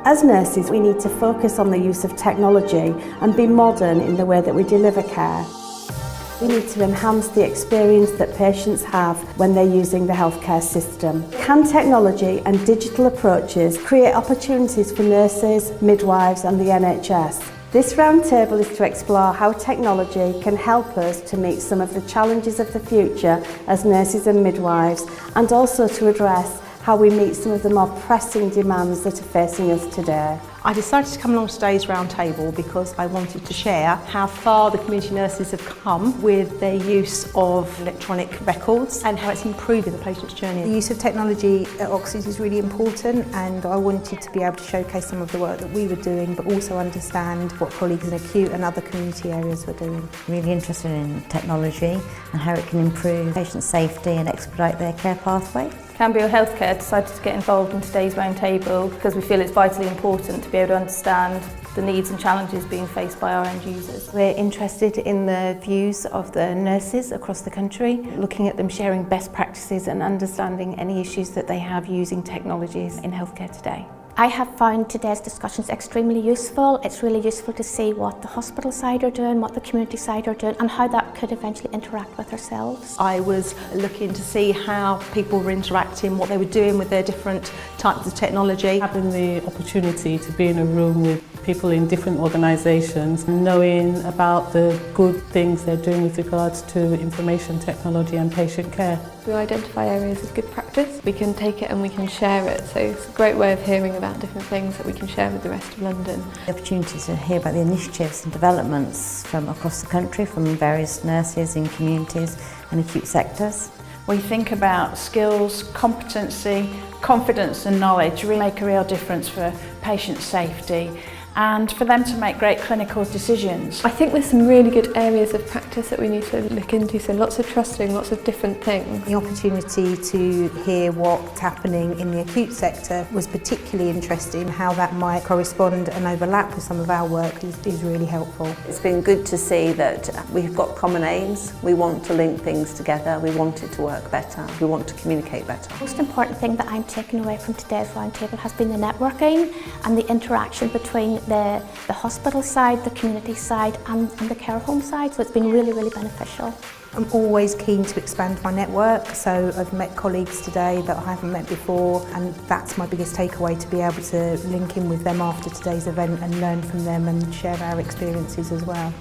As nurses, we need to focus on the use of technology and be modern in the way that we deliver care. We need to enhance the experience that patients have when they're using the healthcare system. Can technology and digital approaches create opportunities for nurses, midwives and the NHS? This roundtable is to explore how technology can help us to meet some of the challenges of the future as nurses and midwives, and also to address how we meet some of the more pressing demands that are facing us today. I decided to come along to today's roundtable because I wanted to share how far the community nurses have come with their use of electronic records and how it's improving the patient's journey. The use of technology at Oxford is really important, and I wanted to be able to showcase some of the work that we were doing, but also understand what colleagues in acute and other community areas were doing. Really interested in technology and how it can improve patient safety and expedite their care pathway. Cambio Healthcare decided to get involved in today's roundtable because we feel it's vitally important to be able to understand the needs and challenges being faced by our end users. We're interested in the views of the nurses across the country, looking at them sharing best practices and understanding any issues that they have using technologies in healthcare today. I have found today's discussions extremely useful. It's really useful to see what the hospital side are doing, what the community side are doing, and how that could eventually interact with ourselves. I was looking to see how people were interacting, what they were doing with their different types of technology. Having the opportunity to be in a room with people in different organisations, knowing about the good things they're doing with regards to information technology and patient care. We identify areas of good practice. We can take it and we can share it, so it's a great way of hearing about different things that we can share with the rest of London. The opportunity to hear about the initiatives and developments from across the country, from various nurses in communities and acute sectors. We think about skills, competency, confidence and knowledge really make a real difference for patient safety and for them to make great clinical decisions. I think there's some really good areas of practice that we need to look into, so lots of trusting, lots of different things. The opportunity to hear what's happening in the acute sector was particularly interesting. How that might correspond and overlap with some of our work is really helpful. It's been good to see that we've got common aims. We want to link things together, we want it to work better, we want to communicate better. The most important thing that I'm taking away from today's roundtable has been the networking and the interaction between the hospital side, the community side and the care home side, so it's been really, really beneficial. I'm always keen to expand my network, so I've met colleagues today that I haven't met before, and that's my biggest takeaway, to be able to link in with them after today's event and learn from them and share our experiences as well.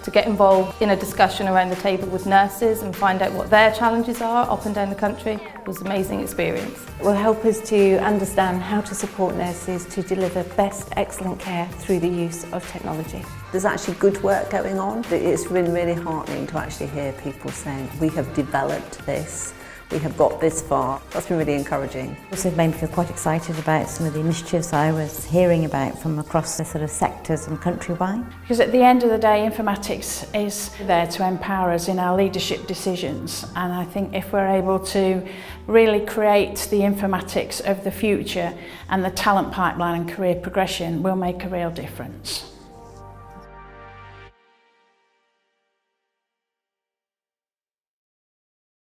To get involved in a discussion around the table with nurses and find out what their challenges are up and down the country was an amazing experience. It will help us to understand how to support nurses to deliver best, excellent care through the use of technology. There's actually good work going on. It's been really heartening to actually hear people saying, we have developed this, we have got this far. That's been really encouraging. Also made me feel quite excited about some of the initiatives I was hearing about from across the sort of sectors and countrywide. Because at the end of the day, informatics is there to empower us in our leadership decisions, and I think if we're able to really create the informatics of the future and the talent pipeline and career progression, we'll make a real difference.